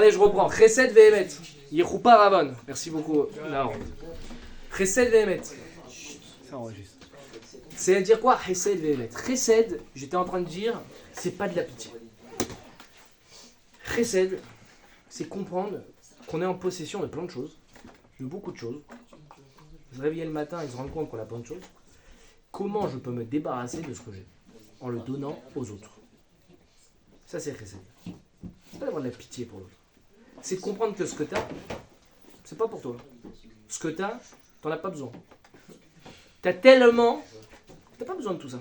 Allez, je reprends. Chesed ve'emet. Yechupa Ravon. Merci beaucoup. Non. Chesed ve'emet. Ça enregistre. C'est à dire quoi? Chesed ve'emet. Chesed, j'étais en train de dire, c'est pas de la pitié. Chesed, c'est comprendre qu'on est en possession de plein de choses, de beaucoup de choses. Se réveiller le matin et se rendre compte qu'on a plein de choses. Comment je peux me débarrasser de ce que j'ai en le donnant aux autres? Ça, c'est chesed. C'est pas d'avoir de la pitié pour l'autre. C'est de comprendre que ce que tu as, c'est pas pour toi. Ce que tu as, t'en as pas besoin. Tu as tellement, t'as pas besoin de tout ça.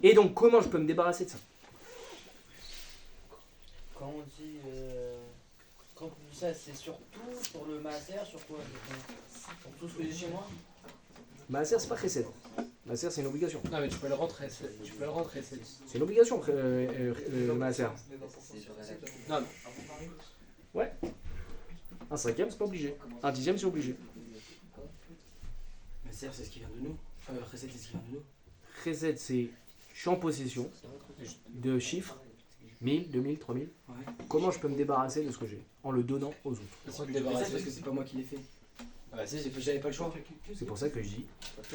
Et donc, comment je peux me débarrasser de ça? Quand on dit, quand on dit ça, c'est surtout pour le maaser, sur quoi? Pour tout ce que j'ai chez moi? Maaser, c'est pas chesed. Maaser, c'est une obligation. Non, mais tu peux le rentrer. Tu peux le rentrer. C'est une obligation, maaser. Non, non. Ouais. Un cinquième, c'est pas obligé. Un dixième, c'est obligé. Maaser, c'est ce qui vient de nous. Chesed, c'est ce qui vient de nous. Chesed, c'est je suis en possession de chiffres, 1000, 2000, 3000. Ouais. Comment je peux me débarrasser de ce que j'ai en le donnant aux autres? Pourquoi te Mais ça, débarrasser? c'est parce que c'est pas moi qui l'ai fait. Ah bah si, J'avais pas le choix. C'est pour ça que je dis,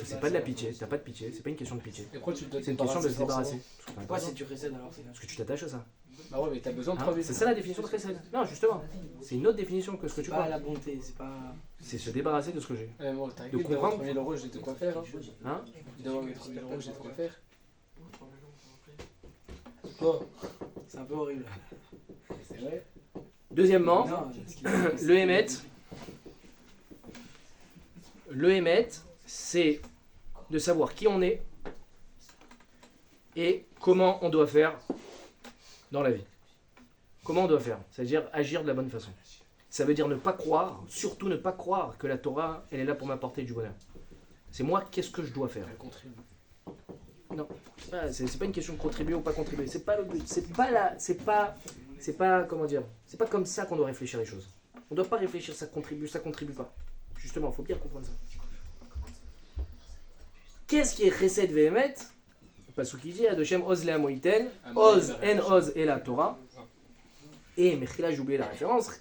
c'est pas de la pitié, t'as pas de pitié, c'est pas une question de pitié. Et pourquoi tu dois te C'est une question de débarrasser se débarrasser. forcément? Parce que t'en as Pourquoi besoin. c'est du chesed alors? Parce que tu t'attaches à ça. Bah ouais, mais t'as besoin de Hein, travailler. c'est ça la définition de chesed. Non, justement, c'est une autre définition que ce que C'est tu pas parles. la bonté, c'est pas. C'est se débarrasser de ce que j'ai. Bon, t'as De vu, comprendre. 30 000 euros, j'ai de quoi faire. Hein. Hein? Devant mes 30 000 euros, j'ai de quoi faire. Bon, c'est un peu horrible. C'est vrai. Deuxièmement, Non, le émet. Le émet, c'est de savoir qui on est et comment on doit faire dans la vie. Comment on doit faire? C'est-à-dire agir de la bonne façon. Ça veut dire ne pas croire, surtout ne pas croire que la Torah, elle est là pour m'apporter du bonheur. C'est moi, qu'est-ce que je dois faire? Elle contribue. C'est pas une question de contribuer ou pas contribuer. C'est pas le but. C'est pas comment dire. C'est pas comme ça qu'on doit réfléchir les choses. On doit pas réfléchir ça contribue pas. Justement, il faut bien comprendre ça. Qu'est-ce qui est chesed ve'emet? Parce qu'il dit Adoshem oz le amoïten, oz en oz et la Torah. Et Mechila, j'ai oublié la référence.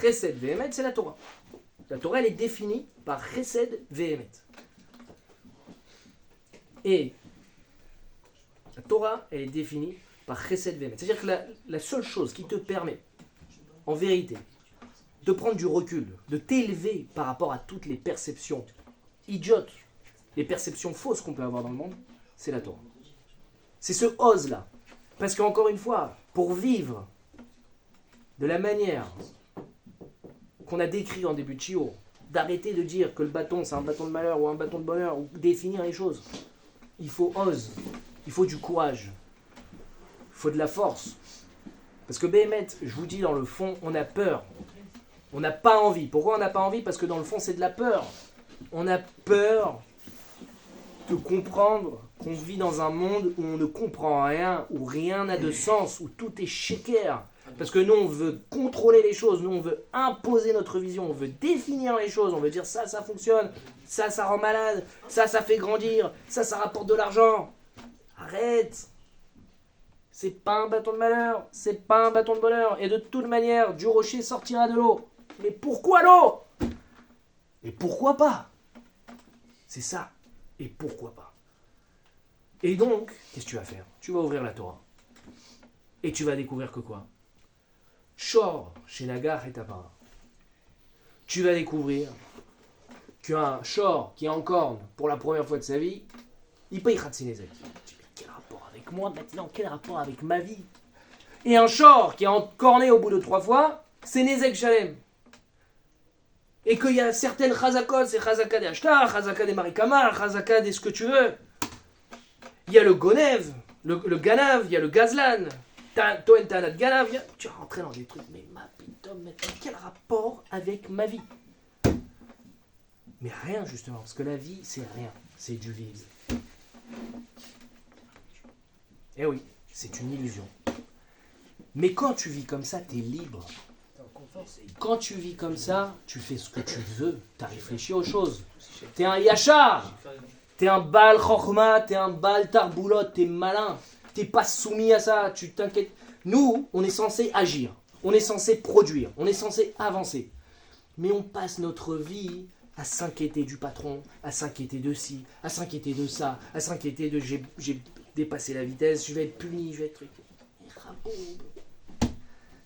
Chesed ve'emet, c'est la Torah. La Torah, elle est définie par chesed ve'emet. Et la Torah, elle est définie par chesed ve'emet. C'est-à-dire que la seule chose qui te permet, en vérité, de prendre du recul, de t'élever par rapport à toutes les perceptions idiotes, les perceptions fausses qu'on peut avoir dans le monde, c'est la Torah. C'est ce ose-là. Parce qu'encore une fois, pour vivre de la manière qu'on a décrit en début de Chio, d'arrêter de dire que le bâton c'est un bâton de malheur ou un bâton de bonheur, ou définir les choses, il faut ose, il faut du courage, il faut de la force. Parce que Béhémet, je vous dis dans le fond, on a peur. On n'a pas envie. Pourquoi on n'a pas envie? Parce que dans le fond, c'est de la peur. On a peur de comprendre qu'on vit dans un monde où on ne comprend rien, où rien n'a de sens, où tout est shaker. Parce que nous, on veut contrôler les choses, nous, on veut imposer notre vision, on veut définir les choses, on veut dire ça fonctionne, ça rend malade, ça fait grandir, ça rapporte de l'argent. Arrête! C'est pas un bâton de malheur, c'est pas un bâton de bonheur. Et de toute manière, du rocher sortira de l'eau. Mais pourquoi l'eau? Et pourquoi pas? C'est ça. Et pourquoi pas? Et donc, qu'est-ce que tu vas faire? Tu vas ouvrir la Torah. Et tu vas découvrir que quoi? Shor, chez Nagar et Tapara. Tu vas découvrir qu'un Shor qui est en corne pour la première fois de sa vie, il paye Khatsinezek. Quel rapport avec moi maintenant? Quel rapport avec ma vie? Et un Shor qui est encorné au bout de 3 fois, c'est Nezek Shalem. Et qu'il y a certaines chazakot, c'est chazaka des Ashtar, chazaka des Marikama, chazaka des ce que tu veux. Il y a le Gonev, le Ganav, il y a le Gazlan, Toen Tanat Ganav, tu vas rentrer dans des trucs, mais ma putain, maintenant, quel rapport avec ma vie? Mais rien justement, parce que la vie, c'est rien, c'est du vide. Eh oui, c'est une illusion. Mais quand tu vis comme ça, tu es libre. Quand tu vis comme ça, tu fais ce que tu veux. Tu as réfléchi aux choses. Tu es un yachar. Tu es un bal chokhma, tu es un bal tarboulot, tu es malin. Tu n'es pas soumis à ça, tu t'inquiètes. Nous, on est censé agir. on est censé produire, on est censé avancer. Mais on passe notre vie à s'inquiéter du patron, à s'inquiéter de ci, à s'inquiéter de ça, à s'inquiéter de j'ai dépassé la vitesse, je vais être puni, je vais être truc.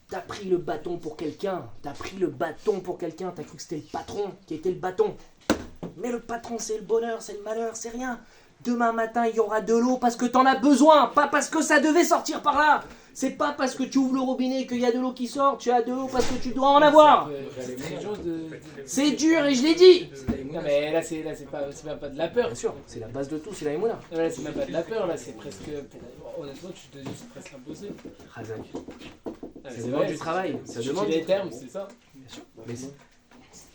T'as pris le bâton pour quelqu'un, t'as cru que c'était le patron qui était le bâton. Mais le patron, c'est le bonheur, c'est le malheur, c'est rien. Demain matin, il y aura de l'eau parce que t'en as besoin, pas parce que ça devait sortir par là. C'est pas parce que tu ouvres le robinet qu'il y a de l'eau qui sort, tu as de l'eau parce que tu dois en avoir. C'est dur et je l'ai dit. Non mais là c'est même pas de la peur. Bien sûr, c'est la base de tout, c'est la émouna. Non, là c'est même pas de la peur, là c'est presque... Honnêtement tu te dis c'est presque impossible. Razak, Ah, ça demande du travail, ça demande... les termes, c'est ça. Bien sûr, mais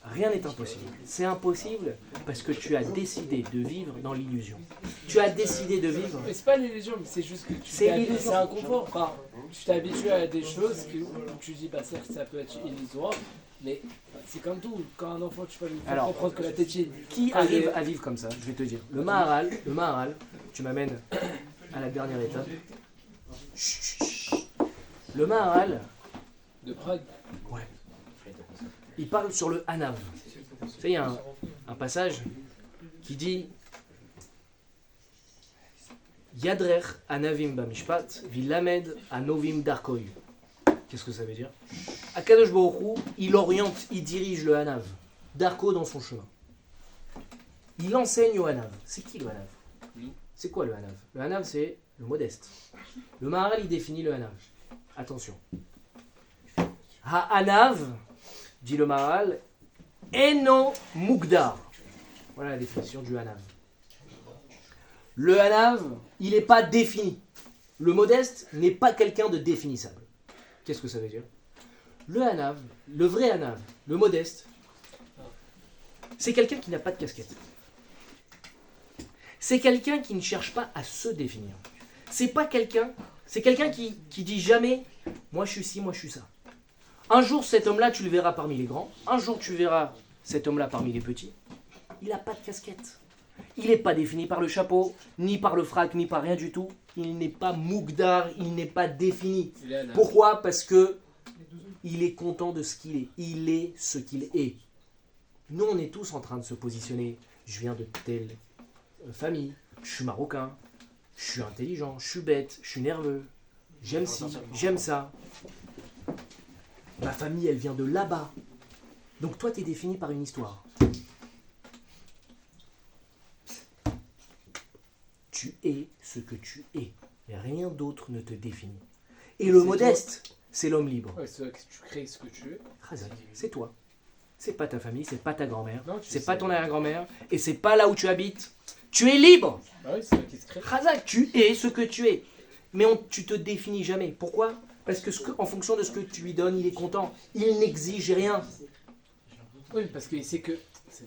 rien n'est impossible. C'est impossible parce que tu as décidé de vivre dans l'illusion. Tu as décidé de vivre... Mais c'est pas l'illusion, mais c'est juste que c'est un confort. Enfin, tu t'habitues à des choses où tu dis, bah certes, ça peut être illusoire, mais c'est comme tout. Quand un enfant, tu vas lui faire comprendre que la tétine... Qui arrive à vivre comme ça? Je vais te dire. Le Maharal, tu m'amènes à la dernière étape. Le Maharal... De Prague. Ouais. Il parle sur le Hanav. Tu sais, il y a un passage qui dit Yadrer Anavim Bamishpat, Vilamed Anovim Darkoy. Qu'est-ce que ça veut dire? Akadosh Baruch Hu, il oriente, il dirige le Hanav, Darko dans son chemin. Il enseigne au Hanav. C'est qui le Hanav? C'est quoi le Hanav? Le Hanav, c'est le modeste. Le Maharal, il définit le Hanav. Attention. Ha-Hanav, dit le Maharal, Eno Mugdar. Voilà la définition du Hanav. Le Hanav, il n'est pas défini. Le modeste n'est pas quelqu'un de définissable. Qu'est-ce que ça veut dire? Le Hanav, le vrai Hanav, le modeste, c'est quelqu'un qui n'a pas de casquette. C'est quelqu'un qui ne cherche pas à se définir. C'est quelqu'un qui dit jamais « moi je suis ci, moi je suis ça ». Un jour, cet homme-là, tu le verras parmi les grands. Un jour, tu verras cet homme-là parmi les petits. Il n'a pas de casquette. Il n'est pas défini par le chapeau, ni par le frac, ni par rien du tout. Il n'est pas mougdar, il n'est pas défini. Pourquoi? Parce que il est content de ce qu'il est. Il est ce qu'il est. Nous, on est tous en train de se positionner. Je viens de telle famille, je suis marocain, je suis intelligent, je suis bête, je suis nerveux, j'aime ci, j'aime ça. Ma famille, elle vient de là-bas. Donc toi, tu es défini par une histoire. Tu es ce que tu es. Et rien d'autre ne te définit. Et le modeste, c'est l'homme libre. Ouais, c'est vrai que tu crées ce que tu es. Razak, c'est toi. C'est pas ta famille, c'est pas ta grand-mère, Non, c'est pas ton arrière-grand-mère, et c'est pas là où tu habites. Tu es libre. Bah oui, c'est vrai qu'il se crée. Razak, tu es ce que tu es. Mais tu te définis jamais. Pourquoi? Parce que, en fonction de ce que tu lui donnes, il est content. Il n'exige rien. Oui, parce qu'il sait que...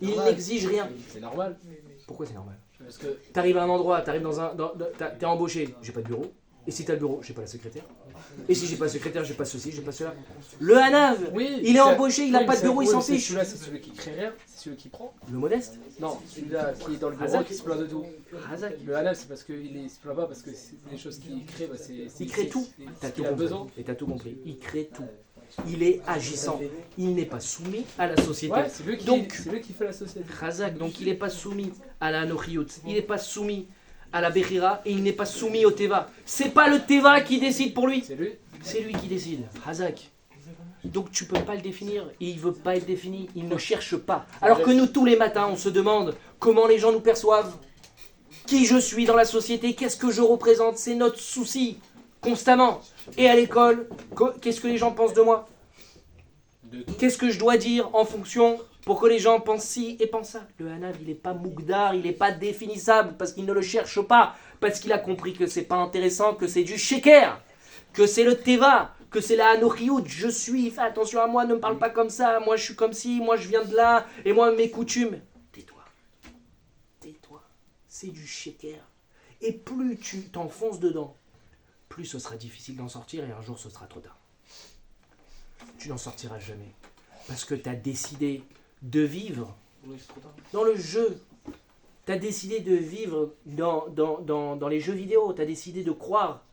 Il n'exige rien. C'est normal. Pourquoi c'est normal? Parce que... T'arrives à un endroit, t'es embauché, j'ai pas de bureau. Et si t'as le bureau, j'ai pas la secrétaire. Et si j'ai pas la secrétaire, j'ai pas ceci, j'ai pas cela. Le Hanav, il est embauché, il a pas de bureau, il s'en fiche. Celui-là, c'est celui qui crée rien, c'est celui qui prend. Le modeste? Non, celui-là qui est dans le bureau, Razak. qui se plaint de tout. Razak. Le Hanav, c'est parce qu'il se plaint pas, parce que c'est des choses qu'il crée, bah, c'est... Il crée tout. T'as ce tout qu'il a compris. besoin. Et t'as tout compris. Il crée tout. Il est agissant. Il n'est pas soumis à la société. Ouais, c'est lui qui fait la société. Razak, donc il n'est pas soumis à la Anochiyut. Il n'est pas soumis à la Bechira et il n'est pas soumis au Teva. C'est pas le Teva qui décide pour lui. C'est lui. C'est lui qui décide. Razak. Donc tu peux pas le définir. Et il veut pas être défini. Il ne cherche pas. Alors que nous, tous les matins, on se demande comment les gens nous perçoivent. Qui je suis dans la société. Qu'est-ce que je représente. C'est notre souci. Constamment. Et à l'école, qu'est-ce que les gens pensent de moi? Qu'est-ce que je dois dire en fonction pour que les gens pensent ci et pensent ça? Le Hanav, il n'est pas mougdar, il n'est pas définissable parce qu'il ne le cherche pas, parce qu'il a compris que c'est pas intéressant, que c'est du sheker, que c'est le teva, que c'est la anochiout. Je suis, fais attention à moi, ne me parle pas comme ça, moi je suis comme ci, moi je viens de là, et moi mes coutumes. Tais-toi, tais-toi, c'est du sheker. Et plus tu t'enfonces dedans, plus ce sera difficile d'en sortir et un jour ce sera trop tard. Tu n'en sortiras jamais. Parce que tu as décidé de vivre dans le jeu. Tu as décidé de vivre dans les jeux vidéo. Tu as décidé de croire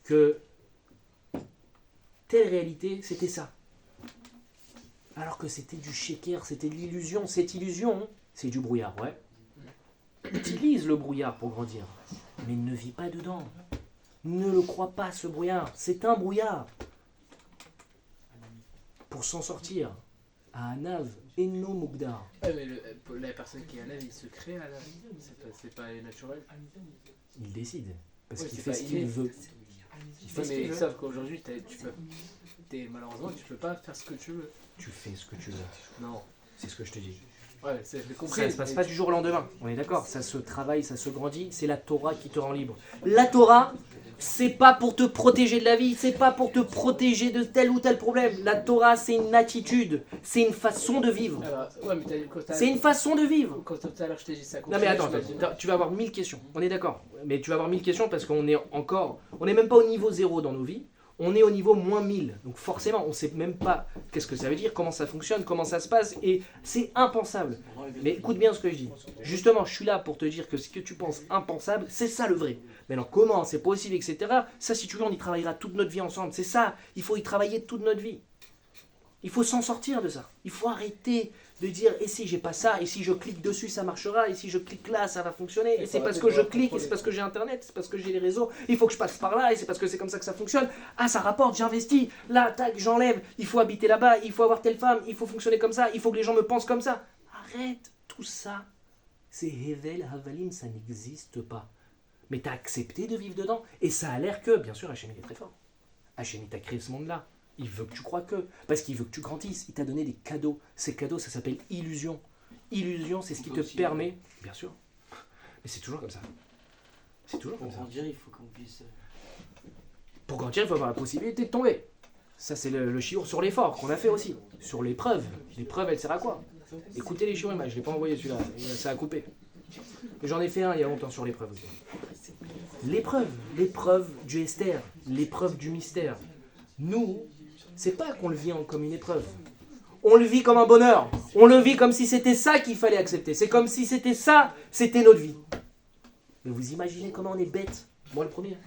que telle réalité, c'était ça. Alors que c'était du shaker, c'était de l'illusion. Cette illusion, c'est du brouillard, ouais. Utilise le brouillard pour grandir, mais ne vis pas dedans. Ne le crois pas, ce brouillard. C'est un brouillard. Pour s'en sortir, à Anav, Enno Mugdar. Ouais, mais la personne qui est à l'âme, il se crée à l'âme. C'est pas naturel. Il décide. Parce Ouais, qu'il c'est fait pas ce qu'il inné. veut. Il fait ce qu'il Mais veut. sauf qu'aujourd'hui, malheureusement, tu peux pas faire ce que tu veux. Tu fais ce que tu veux. Non. C'est ce que je te dis. Ouais, c'est j'ai compris. Ça ne se passe mais pas du jour au lendemain. On est d'accord. Ça se travaille, ça se grandit. C'est la Torah qui te rend libre. La Torah, c'est pas pour te protéger de la vie. C'est pas pour te protéger de tel ou tel problème. La Torah, c'est une attitude. C'est une façon de vivre. Alors, ouais, mais C'est une façon de vivre. quand tout à l'heure je t'ai dit ça. Non mais attends, tu vas avoir 1000 questions. On est d'accord. Mais tu vas avoir 1000 questions parce qu'on est encore... On n'est même pas au niveau 0 dans nos vies. On est au niveau moins 1000. Donc forcément, on ne sait même pas qu'est-ce que ça veut dire, comment ça fonctionne, comment ça se passe. Et c'est impensable. Mais écoute bien ce que je dis. Justement, je suis là pour te dire que ce que tu penses impensable, c'est ça le vrai. Maintenant, comment c'est possible, etc. Ça, si tu veux, on y travaillera toute notre vie ensemble. C'est ça. Il faut y travailler toute notre vie. Il faut s'en sortir de ça. Il faut arrêter de dire et si j'ai pas ça, et si je clique dessus ça marchera, et si je clique là ça va fonctionner, et c'est parce que je clique, et c'est parce que j'ai internet, c'est parce que j'ai les réseaux, il faut que je passe par là, et c'est parce que c'est comme ça que ça fonctionne. Ah ça rapporte, j'investis, là tac j'enlève, il faut habiter là-bas, il faut avoir telle femme, il faut fonctionner comme ça, il faut que les gens me pensent comme ça. Arrête tout ça. C'est Hevel Havalim, ça n'existe pas. Mais t'as accepté de vivre dedans, et ça a l'air que, bien sûr Hachem il est très fort. Hachem il t'a créé ce monde-là. Il veut que tu crois que, parce qu'il veut que tu grandisses. Il t'a donné des cadeaux. Ces cadeaux, ça s'appelle illusion. Illusion, c'est ce qui te permet, bien sûr. Mais c'est toujours comme ça. C'est toujours Pour comme ça. grandir, il faut qu'on puisse. Pour grandir, il faut avoir la possibilité de tomber. Ça, c'est le chiour sur l'effort qu'on a fait aussi. Sur l'épreuve. L'épreuve, elle sert à quoi? Écoutez les chiours, je ne l'ai pas envoyé celui-là. Ça a coupé. Mais j'en ai fait un il y a longtemps sur l'épreuve aussi. L'épreuve du Esther. L'épreuve du mystère. Nous, c'est pas qu'on le vit comme une épreuve. On le vit comme un bonheur. On le vit comme si c'était ça qu'il fallait accepter. C'est comme si c'était ça, c'était notre vie. Mais vous imaginez comment on est bête? Moi le premier.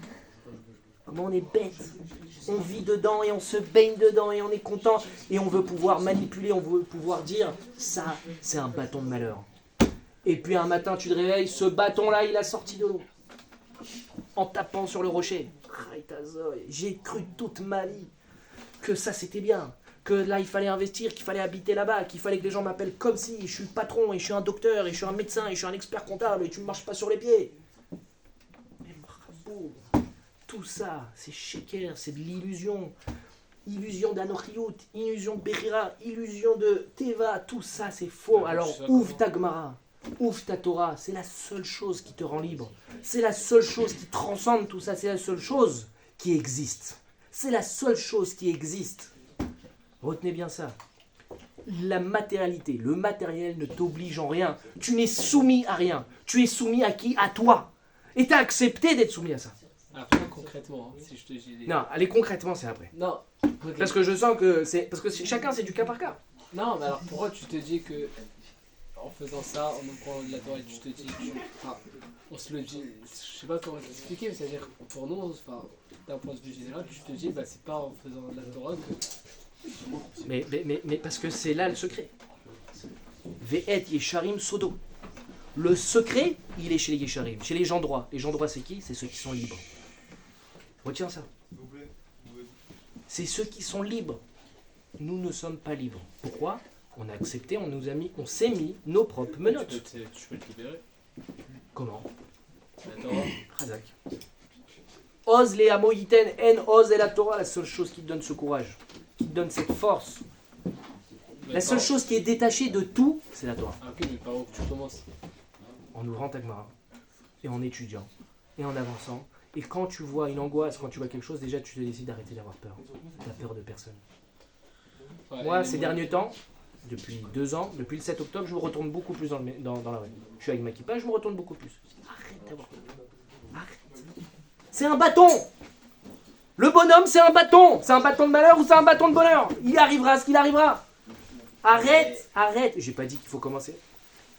Comment on est bête. On vit dedans et on se baigne dedans et on est content. Et on veut pouvoir manipuler, on veut pouvoir dire, ça, c'est un bâton de malheur. Et puis un matin, tu te réveilles, ce bâton-là, il a sorti de l'eau. En tapant sur le rocher. J'ai cru toute ma vie que ça c'était bien, que là il fallait investir, qu'il fallait habiter là-bas, qu'il fallait que les gens m'appellent comme si je suis le patron et je suis un docteur et je suis un médecin et je suis un expert comptable et tu ne marches pas sur les pieds. Mais bravo, tout ça c'est shaker, c'est de l'illusion. Illusion d'Anochiout, illusion de Bechira, illusion de Teva, tout ça c'est faux. Alors ouvre ta Gemara, ouvre ta Torah, c'est la seule chose qui te rend libre. C'est la seule chose qui transcende tout ça, c'est la seule chose qui existe. C'est la seule chose qui existe. Retenez bien ça. La matérialité, le matériel ne t'oblige en rien. Tu n'es soumis à rien. Tu es soumis à qui? À toi. Et tu as accepté d'être soumis à ça. Après, concrètement, si je te dis... Non, allez concrètement, c'est après. Non. Ok. Parce que je sens que c'est... Parce que chacun, c'est du cas par cas. Non, mais alors pourquoi tu te dis que en faisant ça, en ouvrant de la Torah, tu te dis enfin, on se le dit, je sais pas comment t'expliquer, mais c'est-à-dire pour nous, enfin, d'un point de vue général, tu te dis bah c'est pas en faisant de la Torah que... Mais parce que c'est là le secret. Ve'et Yesharim Sodo. Le secret, il est chez les Yesharim, chez les gens droits. Les gens droits, c'est qui? C'est ceux qui sont libres. Retiens ça. C'est ceux qui sont libres. Nous ne sommes pas libres. Pourquoi? On a accepté, on s'est mis nos propres menottes. Tu peux te libérer. Comment? La Torah. Razak. Ose les amoyiten, en ose et la Torah, la seule chose qui te donne ce courage, qui te donne cette force. La seule chose qui est détachée de tout, c'est la Torah. Ah, ok, mais par où tu commences? En ouvrant ta Gemara, et en étudiant, et en avançant. Et quand tu vois une angoisse, quand tu vois quelque chose, déjà tu te décides d'arrêter d'avoir peur. Tu n'as peur de personne. Ouais, Moi, ces derniers temps, depuis 2 ans, depuis le 7 octobre, je me retourne beaucoup plus dans la rue. Je suis avec ma kippa, je me retourne beaucoup plus. Arrête d'avoir peur. Arrête. C'est un bâton. Le bonhomme, c'est un bâton. C'est un bâton de malheur ou c'est un bâton de bonheur. Il arrivera ce qu'il arrivera. Arrête, arrête. J'ai pas dit qu'il faut commencer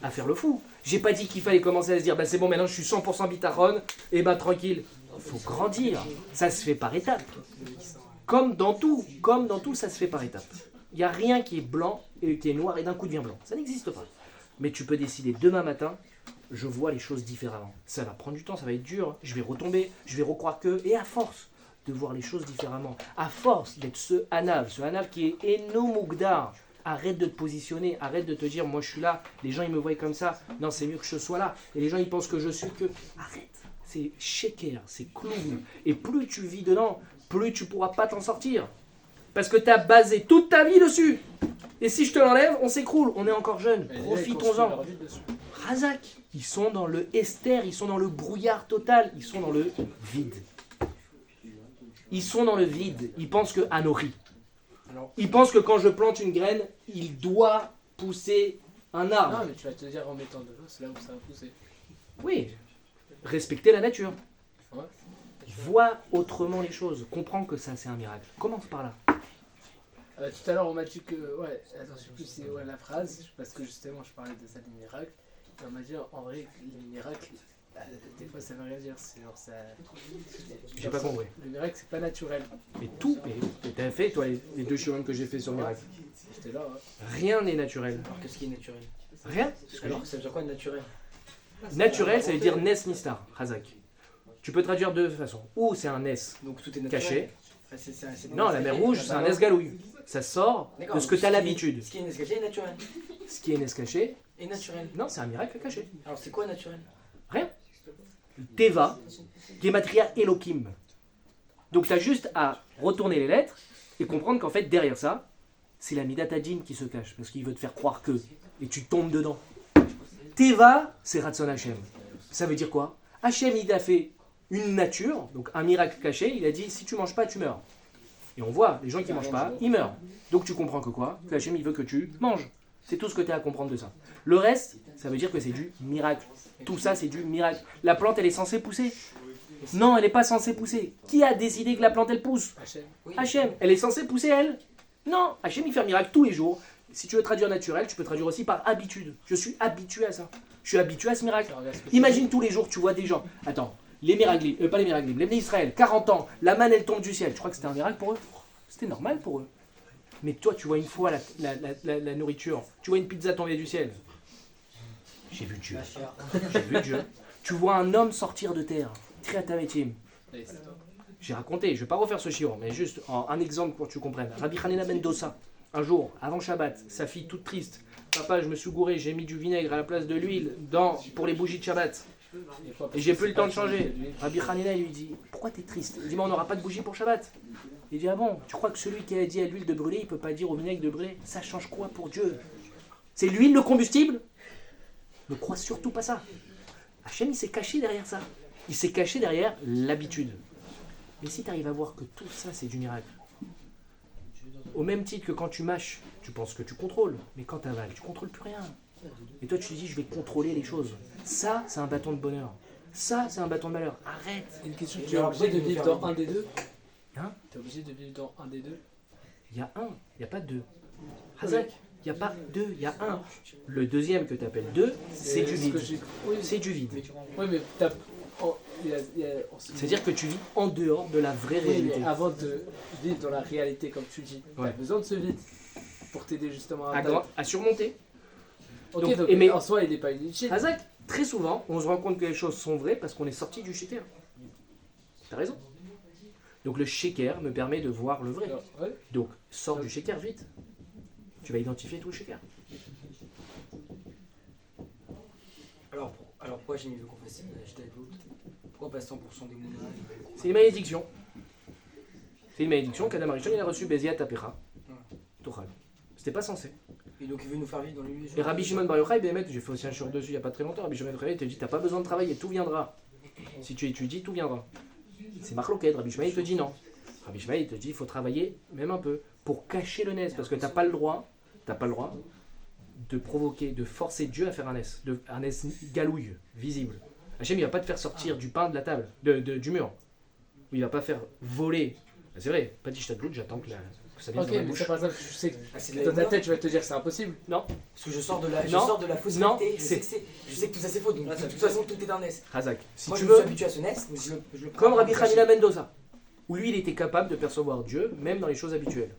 à faire le fou. J'ai pas dit qu'il fallait commencer à se dire bah c'est bon, maintenant je suis 100% bitachon, et bah tranquille. Il faut grandir. Ça se fait par étapes. Comme dans tout, ça se fait par étapes. Il n'y a rien qui est blanc et qui est noir et d'un coup devient blanc. Ça n'existe pas. Mais tu peux décider demain matin, je vois les choses différemment. Ça va prendre du temps, ça va être dur. Je vais retomber, je vais recroire que. Et à force de voir les choses différemment, à force d'être ce Hanav qui est Eno Mugdar, arrête de te positionner, arrête de te dire, moi je suis là, les gens ils me voient comme ça, non c'est mieux que je sois là, et les gens ils pensent que je suis que... Arrête, c'est sheker, c'est clown, et plus tu vis dedans, plus tu pourras pas t'en sortir. Parce que tu as basé toute ta vie dessus. Et si je te l'enlève, on s'écroule, on est encore jeune, profitons-en. Razak, ils sont dans le Esther, ils sont dans le brouillard total, ils sont dans le vide. Ils sont dans le vide, ils pensent que Anori. Ils pensent que quand je plante une graine, il doit pousser un arbre. Non, mais tu vas te dire en mettant de l'eau, c'est là où ça va pousser. Oui, respecter la nature. Ouais. Vois autrement les choses, comprends que ça c'est un miracle. Commence par là. Tout à l'heure, on m'a dit que. Ouais, attends, je sais plus si c'est la phrase, parce que justement, je parlais de ça, des miracles. Et on m'a dit en vrai, les miracles, des fois ça veut rien dire. C'est genre ça. J'ai pas compris. Le miracle, c'est pas naturel. Mais tout, mais t'as fait toi les deux shiurim que j'ai fait sur le miracle. J'étais là, ouais. Rien n'est naturel. Alors qu'est-ce qui est naturel? Rien. Alors ça veut dire quoi de naturel? Naturel, ça veut dire Nes Nistar, Razak. Tu peux traduire de deux façons. Ou c'est un Nes Donc tout est naturel. caché. Ah, c'est Non, la mer rouge, c'est un Nes galouille. Ça sort de ce que tu as l'habitude. Ce qui est Nes caché est naturel. Ce qui est Nes caché, Et naturel. non, c'est un miracle caché. Alors c'est quoi naturel? Rien. Teva, Gematria Elohim. Donc tu as juste à retourner les lettres et comprendre qu'en fait, derrière ça, c'est la Midat Hadin qui se cache. Parce qu'il veut te faire croire que. Et tu tombes dedans. Teva, c'est Ratson Hashem. Ça veut dire quoi? Hashem, il a fait une nature, donc un miracle caché. Il a dit, si tu manges pas, tu meurs. Et on voit, les gens qui ne mangent pas, ils meurent. Donc tu comprends que quoi? Que Hachem, il veut que tu manges. C'est tout ce que tu as à comprendre de ça. Le reste, ça veut dire que c'est du miracle. Tout ça, c'est du miracle. La plante, elle est censée pousser. Non, elle n'est pas censée pousser. Qui a décidé que la plante, elle pousse? Hachem. Hachem. Elle est censée pousser, elle? Non. Hachem, il fait un miracle tous les jours. Si tu veux traduire naturel, tu peux traduire aussi par habitude. Je suis habitué à ça. Je suis habitué à ce miracle. Imagine tous les jours, tu vois des gens. Attends, les miraglim, pas les miraglim, les Bnei Israël, 40 ans, la manne, elle tombe du ciel. Tu crois que c'était un miracle pour eux? C'était normal pour eux. Mais toi, tu vois une fois la nourriture, tu vois une pizza tomber du ciel. J'ai vu Dieu. J'ai vu Dieu. Tu vois un homme sortir de terre. Triatametim. J'ai raconté, je ne vais pas refaire ce chiron, mais juste un exemple pour que tu comprennes. Rabbi Hanina ben Dosa, un jour, avant Shabbat, sa fille toute triste. Papa, je me suis gouré, j'ai mis du vinaigre à la place de l'huile pour les bougies de Shabbat. Et j'ai plus le temps de changer. Rabbi Hanina lui dit, pourquoi tu es triste? Il dit, mais on n'aura pas de bougies pour Shabbat. Il dit, ah bon, tu crois que celui qui a dit à l'huile de brûler, il ne peut pas dire au vinaigre de brûler? Ça change quoi pour Dieu? C'est l'huile le combustible? Ne crois surtout pas ça. Hachem, il s'est caché derrière ça. Il s'est caché derrière l'habitude. Mais si tu arrives à voir que tout ça, c'est du miracle, au même titre que quand tu mâches, tu penses que tu contrôles, mais quand tu avales, tu ne contrôles plus rien. Et toi, tu te dis, je vais contrôler les choses. Ça, c'est un bâton de bonheur. Ça, c'est un bâton de malheur. Arrête. Une question, tu es obligé de vivre dans un des deux? Hein? Tu es obligé de vivre dans un des deux? Il y a un, il n'y a pas deux. Hazak, il n'y a pas deux, il y a un. Le deuxième que tu appelles deux, c'est du vide. Oui, C'est du vide. oui, mais C'est-à-dire que tu vis en dehors de la vraie oui, réalité. mais avant de vivre dans la réalité, comme tu dis, tu as Ouais. besoin de ce vide pour t'aider justement à... À surmonter. Ok, donc, mais en soi, il n'est pas inutile. Hazak, très souvent, on se rend compte que les choses sont vraies parce qu'on est sorti du sheker. T'as raison. Donc le sheker me permet de voir le vrai. Ouais. Donc sors du sheker vite. Tu vas identifier tout le sheker. Alors pourquoi j'ai mis le confesser j'étais doute? Pourquoi pas 100% des moulins? C'est une malédiction. C'est une malédiction qu'Adam Arishon il a reçu Béziat Tapecha. Tochal. C'était pas censé. Et donc il veut nous faire vivre dans l'illusion. Et Rabbi Shimon Bar Yochai, Béhémet, j'ai fait aussi un shiur dessus il n'y a pas très longtemps. Rabbi Shimon Bar Yochai te dit t'as pas besoin de travailler, tout viendra. Si tu étudies, tout viendra. C'est Marloquet. Rabbi Shimon il te dit non. Rabbi Shimon il te dit il faut travailler même un peu pour cacher le nes parce que t'as pas le droit de provoquer, de forcer Dieu à faire un nes, un nes galouille, visible. Hachem il va pas te faire sortir du pain de la table, du mur. Il va pas faire voler. C'est vrai, pas dit j'attends que ça vienne Ok, dans ma mais bouche. ça par exemple, je sais que Ah, c'est de la dans ta humeur. tête, tu vas te dire c'est impossible. Non, Parce que je sors de la, Non. fausse Non, vérité. Je c'est- sais que tout ça c'est faux. Donc de toute façon tout est un nest. Razak. Si Moi tu je me suis veux, habitué à ce nest. Donc je le prends comme Rabbi caché. Hanina Mendoza. où lui, il était capable de percevoir Dieu, même dans les choses habituelles.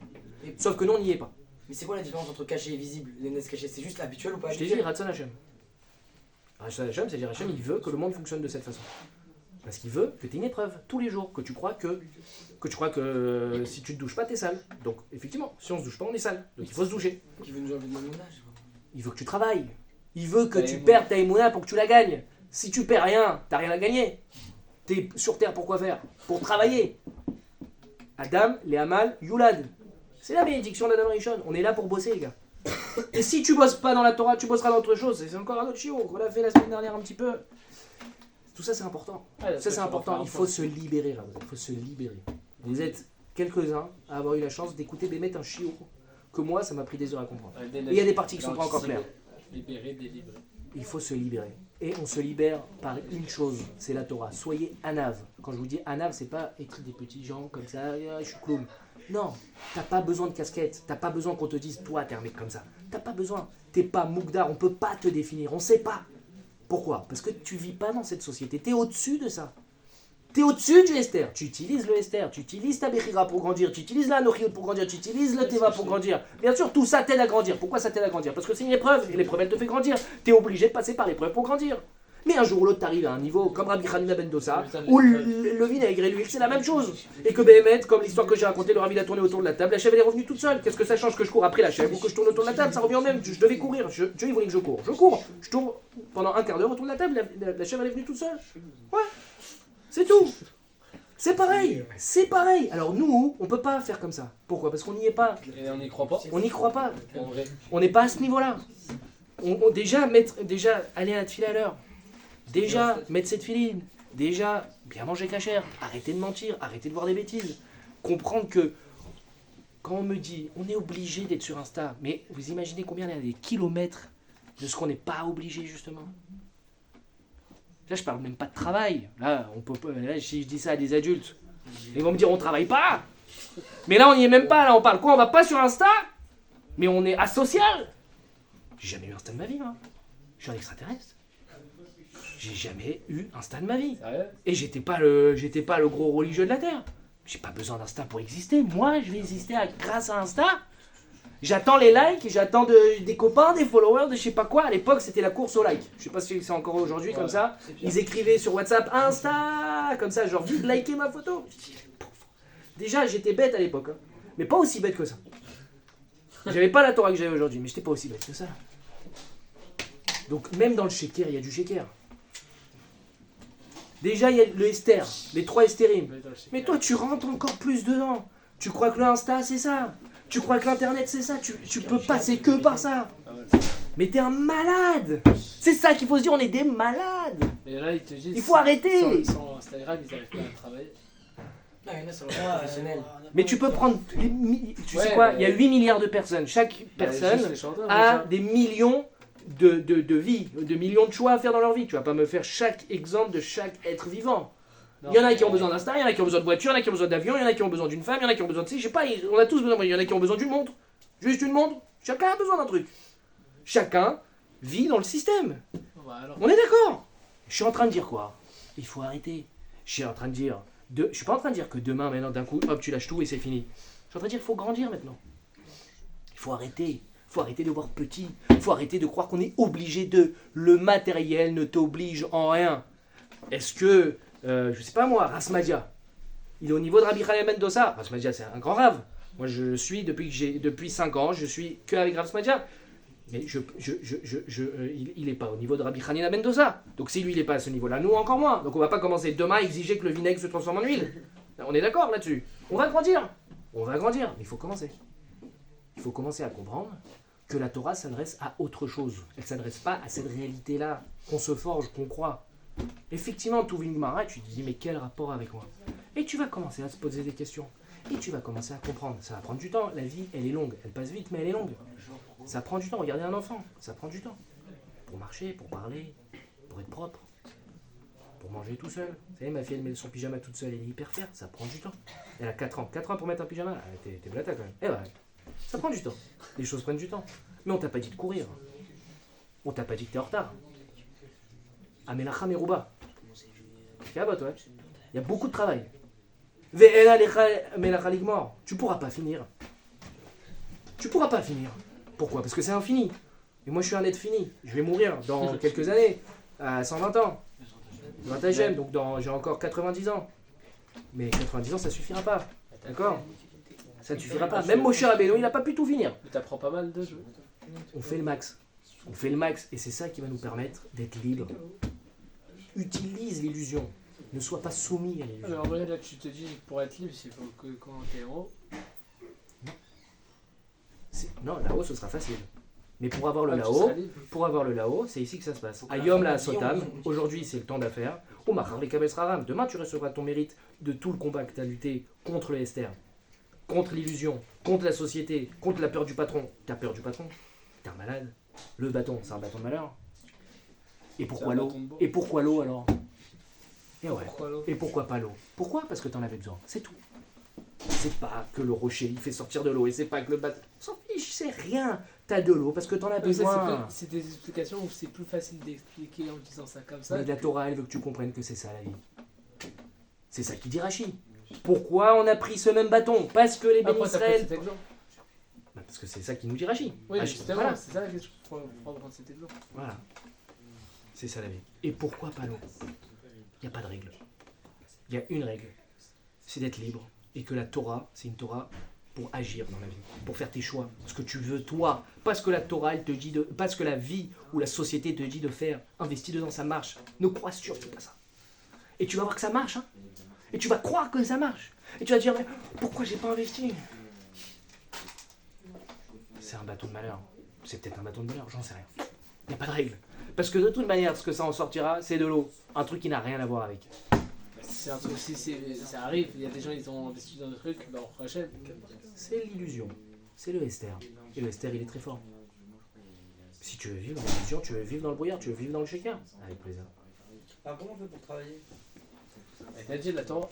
Sauf que nous, on n'y est pas. Mais c'est quoi la différence entre caché et visible? Les nes cachés, c'est juste habituel ou pas Je t'ai dit, Ratson Hashem. Ratson Hashem, c'est-à-dire Hashem, il veut que le monde fonctionne de cette façon. Parce qu'il veut que tu aies une épreuve tous les jours, que tu crois que si tu te douches pas, t'es sale. Donc, effectivement, si on se douche pas, on est sale. Donc, il faut se doucher. Qui veut nous enlever de mon âge? Il veut que tu travailles. Il veut que tu perdes ta émouna pour que tu la gagnes. Si tu perds rien, t'as rien à gagner. T'es sur terre pour quoi faire? Pour travailler. Adam, les Hamal, Yulad. C'est la bénédiction d'Adam Rishon. On est là pour bosser, les gars. Et si tu bosses pas dans la Torah, tu bosseras dans autre chose. C'est encore un autre chiot qu'on a fait la semaine dernière un petit peu. Tout ça, c'est important. Ça, c'est important. Il faut se libérer, là. Il faut se libérer. Vous êtes quelques-uns à avoir eu la chance d'écouter Bémet un chiot que moi, ça m'a pris des heures à comprendre. Et il y a des parties qui sont pas encore claires. Libérer, délivrer. Il faut se libérer. Et on se libère par une chose, c'est la Torah. Soyez anav. Quand je vous dis anav, c'est pas écrit des petits gens comme ça, ah, je suis clown. Non, t'as pas besoin de casquette. T'as pas besoin qu'on te dise, toi, t'es un mec comme ça. T'as pas besoin. T'es pas Moukdar, on peut pas te définir, on sait pas. Pourquoi? Parce que tu vis pas dans cette société. T'es au-dessus de ça. T'es au-dessus du Esther. Tu utilises le Esther, tu utilises ta Bechira pour grandir, tu utilises la Nochiout pour grandir, tu utilises le Teva pour grandir. Bien sûr, tout ça t'aide à grandir. Pourquoi ça t'aide à grandir? Parce que c'est une épreuve, et l'épreuve elle te fait grandir. T'es obligé de passer par l'épreuve pour grandir. Mais un jour ou l'autre, t'arrives à un niveau comme Rabbi Hanina ben Dosa, où le vinaigre et l'huile, c'est la même chose. Et que Béhémet, comme l'histoire que j'ai racontée, le Rabbi a tourné autour de la table, la chèvre elle est revenue toute seule. Qu'est-ce que ça change que je cours après la chèvre ou que je tourne autour de la table? Ça revient au même. Je devais courir. Dieu, il voulait que je cours. Je cours. Je tourne pendant un quart d'heure autour de la table. La chèvre elle est venue toute seule. Ouais. C'est tout. C'est pareil. C'est pareil. Alors nous, on peut pas faire comme ça. Pourquoi? Parce qu'on n'y est pas. Et on n'y croit pas. On n'y croit pas. En vrai. On n'est pas à ce niveau-là. Déjà, aller à la tefila à l'heure. Déjà, mettre cette filine. Déjà, bien manger cachère. Arrêtez de mentir. Arrêtez de voir des bêtises. Comprendre que, quand on me dit, on est obligé d'être sur Insta, mais vous imaginez combien il y a des kilomètres de ce qu'on n'est pas obligé, justement. Là, je parle même pas de travail. Là, on peut pas, là, si je dis ça à des adultes, ils vont me dire, on travaille pas. Mais là, on n'y est même pas. Là, on parle quoi? On va pas sur Insta, mais on est asocial. J'ai jamais eu Insta de ma vie, moi. Je suis un extraterrestre. J'ai jamais eu Insta de ma vie. Sérieux? Et j'étais pas le gros religieux de la Terre. J'ai pas besoin d'Insta pour exister. Moi, je vais exister grâce à Insta. J'attends les likes, j'attends des copains, des followers, de je sais pas quoi. À l'époque, c'était la course aux likes. Je sais pas si c'est encore aujourd'hui comme ça. Ils écrivaient sur WhatsApp Insta, comme ça, genre vite liker ma photo. Déjà, j'étais bête à l'époque, hein. Mais pas aussi bête que ça. J'avais pas la Torah que j'avais aujourd'hui, mais j'étais pas aussi bête que ça. Donc même dans le Sheker, il y a du Sheker. Déjà, il y a le Esther, les 3 Estérim. Mais toi, tu rentres encore plus dedans. Tu crois que le Insta, c'est ça? Tu crois que l'Internet, c'est ça? Tu peux passer que par ça. Mais t'es un malade. C'est ça qu'il faut se dire, on est des malades. Et là, ils te disent. Il faut arrêter. Sans Instagram, ils n'arrivent pas à travailler. Non, il y en a sur le plan professionnel. Mais tu peux prendre... Tu sais Ouais, quoi? mais- Il y a 8 milliards de personnes. Chaque personne Juste les chanteurs, a déjà. des millions de vies, de millions de choix à faire dans leur vie. Tu vas pas me faire chaque exemple de chaque être vivant. Non, Il y en a qui ont mais- besoin d'Insta, il y en a qui ont besoin de voiture, il y en a qui ont besoin d'avion, il y en a qui ont besoin d'une femme, il y en a qui ont besoin de... Je sais pas, on a tous besoin, il y en a qui ont besoin d'une montre. Juste une montre. Chacun a besoin d'un truc. Chacun vit dans le système. Bah, alors. On est d'accord? Je suis en train de dire quoi? Il faut arrêter. Je suis en train de dire... Je suis pas en train de dire que demain, maintenant, d'un coup, hop, tu lâches tout et c'est fini. Je suis en train de dire qu'il faut grandir maintenant. Il faut arrêter. Il faut arrêter de voir petit. Il faut arrêter de croire qu'on est obligé de... Le matériel ne t'oblige en rien. Est-ce que... je sais pas moi, Rasmadia, il est au niveau de Rabbi Hanina ben Dosa. Rasmadia, c'est un grand rave. Moi, je suis, depuis 5 ans, je suis que avec Rasmadia. Mais il n'est pas au niveau de Rabbi Hanina ben Dosa. Donc si lui, il n'est pas à ce niveau-là, nous encore moins. Donc on va pas commencer demain à exiger que le vinaigre se transforme en huile. On est d'accord là-dessus. On va grandir. On va grandir. Mais il faut commencer. Il faut commencer à comprendre que la Torah s'adresse à autre chose. Elle ne s'adresse pas à cette réalité-là qu'on se forge, qu'on croit. Effectivement, tu ouvres une Gemara et tu te dis mais quel rapport avec moi? Et tu vas commencer à se poser des questions. Et tu vas commencer à comprendre. Ça va prendre du temps. La vie, elle est longue. Elle passe vite, mais elle est longue. Ça prend du temps. Regardez un enfant. Ça prend du temps. Pour marcher, pour parler, pour être propre, pour manger tout seul. Vous savez, ma fille, elle met son pyjama toute seule. Elle est hyper fière. Ça prend du temps. Elle a 4 ans. 4 ans pour mettre un pyjama. T'es blata quand même. Eh ben, ça prend du temps. Les choses prennent du temps. Mais on t'a pas dit de courir. On t'a pas dit que t'es en retard. Amelacha Merouba. Ouais. Il y a beaucoup de travail. Ve'ena lecha melach ligmor. Tu pourras pas finir. Tu pourras pas finir. Pourquoi? Parce que c'est infini. Et moi je suis un être fini. Je vais mourir dans quelques années, à 120 ans. 20 Hachem, donc j'ai encore 90 ans. Mais 90 ans ça suffira pas. D'accord? Ça ne suffira pas. Même Moshe Rabbeinu, il n'a pas pu tout finir. Mais t'apprends pas mal de jeux. On fait le max. On fait le max. Et c'est ça qui va nous permettre d'être libre. Utilise l'illusion. Ne sois pas soumis à l'illusion. Alors en vrai, là, tu te dis, pour être libre, il faut que quand t'es héros. Non, là-haut, ce sera facile. Mais pour avoir le Ah, tu là-haut, seras libre. c'est ici que ça se passe. Ayom la sotam, aujourd'hui c'est le temps d'affaire. Ou machar lekabel sraram, demain tu recevras ton mérite de tout le combat que tu as lutté contre le Esther, contre l'illusion, contre la société, contre la peur du patron. T'as peur du patron? T'es un malade. Le bâton, c'est un bâton de malheur. Et pourquoi C'est un l'eau? bâton de beau. Et pourquoi l'eau alors? Et ouais. Pourquoi l'eau? Et pourquoi pas l'eau? Pourquoi? Parce que t'en avais besoin. C'est tout. C'est pas que le rocher il fait sortir de l'eau et c'est pas que le bâton. On s'en fiche, c'est rien. T'as de l'eau parce que t'en as Mais ça, besoin. c'est des explications où c'est plus facile d'expliquer en disant ça comme ça. Mais la Torah, elle veut que tu comprennes que c'est ça la vie. C'est ça qui dit Rachi. Pourquoi on a pris ce même bâton? Parce que les bénis Après, t'as pris Israël. cet exemple. Bah, parce que c'est ça qui nous dit Rachi. Oui, Rachi, justement, voilà. c'est ça la question pour prendre cet exemple. Voilà. C'est ça la vie. Et pourquoi pas l'eau? Il n'y a pas de règle. Il y a une règle. C'est d'être libre. Et que la Torah, c'est une Torah pour agir dans la vie, pour faire tes choix, ce que tu veux toi, pas ce que la Torah elle te dit de, pas ce que la vie ou la société te dit de faire. Investis dedans, ça marche. Ne crois surtout pas ça. Et tu vas voir que ça marche, hein. Et tu vas croire que ça marche. Et tu vas te dire mais pourquoi j'ai pas investi? C'est un bâton de malheur. C'est peut-être un bâton de malheur, j'en sais rien. Il n'y a pas de règle. Parce que de toute manière, ce que ça en sortira, c'est de l'eau. Un truc qui n'a rien à voir avec. C'est un truc, si ça arrive, il y a des gens, ils ont investi dans des trucs, bah on prochaine. C'est l'illusion. C'est le Esther. Et le Esther, il est très fort. Si tu veux vivre dans l'illusion, tu veux vivre dans le brouillard, tu veux vivre dans le shaker. Avec plaisir. Alors comment on fait pour travailler? Il a dit la Torah.